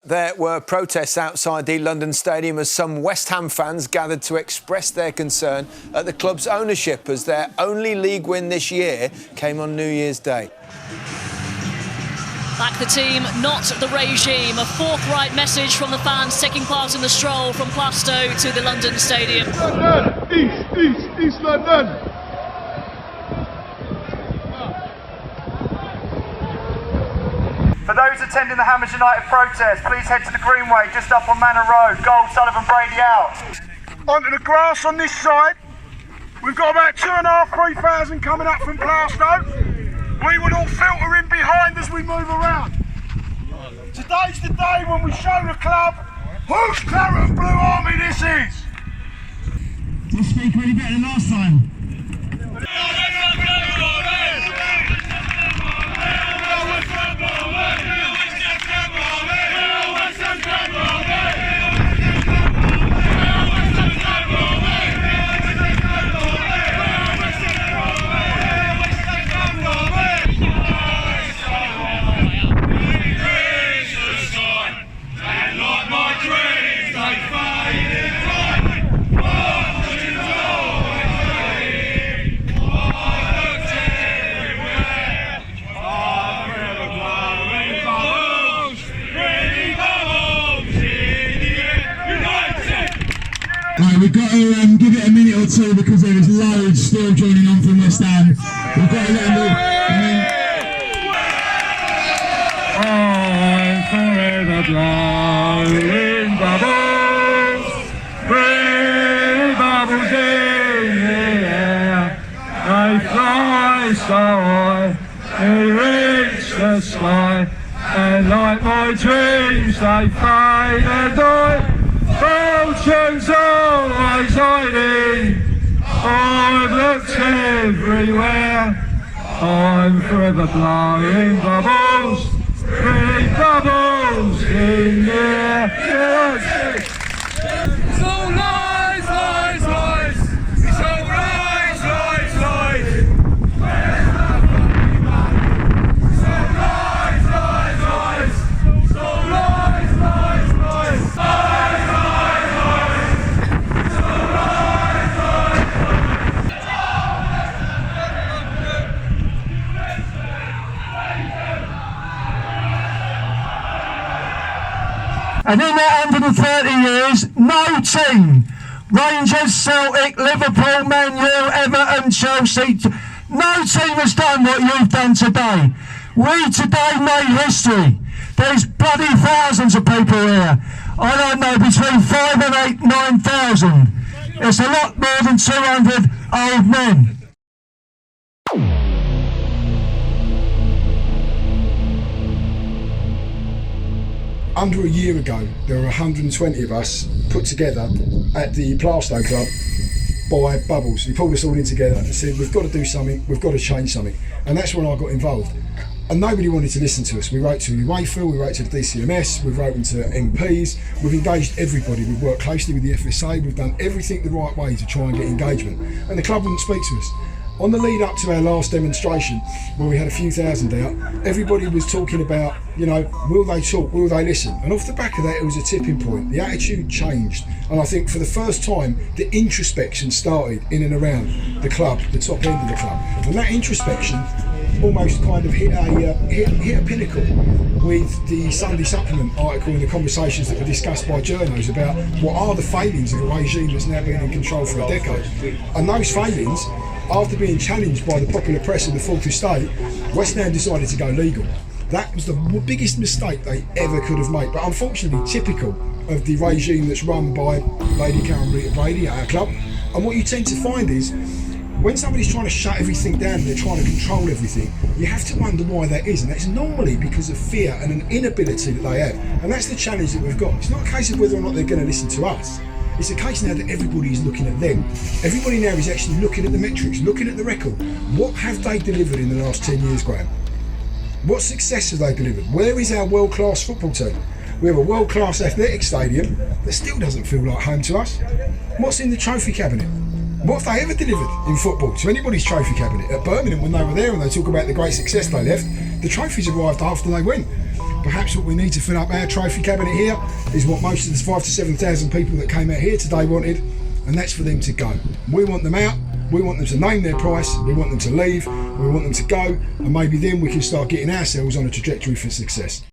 There were protests outside the London Stadium as some West Ham fans gathered to express their concern at the club's ownership as their only league win this year came on New Year's Day. Back the team, not the regime. A forthright message from the fans taking part in the stroll from Plaistow to the London Stadium. London! East London! For those attending the Hammers United protest, please head to the Greenway just up on Manor Road. Gold, Sullivan, Brady out. Onto the grass on this side. We've got about 2,500, 3,000 coming up from Plaistow. We will all filter in behind as we move around. Today's the day when we show the club whose Claret and Blue Army this is. We'll speak really better than last time. We've got to give it a minute or two because there is loads still joining on from West Ham. We've got to let them move. I'm forever blowing bubbles, pretty bubbles in the air. They fly so high, they reach the sky, and like my dreams they fade and die. Fortune's always hiding, I've looked everywhere. I'm forever blowing bubbles, pretty bubbles in the air. It's all lies, lies, lies. It's all lies, lies, lies. It's all lies, lies, lies. It's all lies, lies, lies. Lies, lies, lies. It's all lies, lies, lies. And in that 130 years, no team, Rangers, Celtic, Liverpool, Man U, Everton, Chelsea, no team has done what you've done today. We today made history. There's bloody thousands of people here. I don't know, between 5 and 8, 9,000. It's a lot more than 200 old men. Under a year ago, there were 120 of us put together at the Plaistow Club by Bubbles. He pulled us all in together and said, we've got to do something, we've got to change something. And that's when I got involved. And nobody wanted to listen to us. We wrote to UEFA, we wrote to the DCMS, we've written to MPs, we've engaged everybody. We've worked closely with the FSA, we've done everything the right way to try and get engagement. And the club wouldn't speak to us. On the lead up to our last demonstration, where we had a few thousand out, everybody was talking about, you know, will they talk, will they listen? And off the back of that, it was a tipping point. The attitude changed. And I think for the first time, the introspection started in and around the club, the top end of the club. And that introspection almost kind of hit a pinnacle with the Sunday Supplement article and the conversations that were discussed by journos about what are the failings of a regime that's now been in control for a decade. And those failings, after being challenged by the popular press and the Fourth Estate, West Ham decided to go legal. That was the biggest mistake they ever could have made, but unfortunately typical of the regime that's run by Lady Karen Rita Brady at our club. And what you tend to find is, when somebody's trying to shut everything down and they're trying to control everything, you have to wonder why that is, and that's normally because of fear and an inability that they have. And that's the challenge that we've got. It's not a case of whether or not they're going to listen to us. It's a case now that everybody is looking at them. Everybody now is actually looking at the metrics, looking at the record. What have they delivered in the last 10 years, Graham? What success have they delivered? Where is our world-class football team? We have a world-class athletic stadium that still doesn't feel like home to us. What's in the trophy cabinet? What have they ever delivered in football to anybody's trophy cabinet? At Birmingham, when they were there and they talk about the great success they left, the trophies arrived after they went. perhaps what we need to fill up our trophy cabinet here is what most of the 5,000 to 7,000 people that came out here today wanted, and that's for them to go. We want them out, we want them to name their price, we want them to leave, we want them to go, and maybe then we can start getting ourselves on a trajectory for success.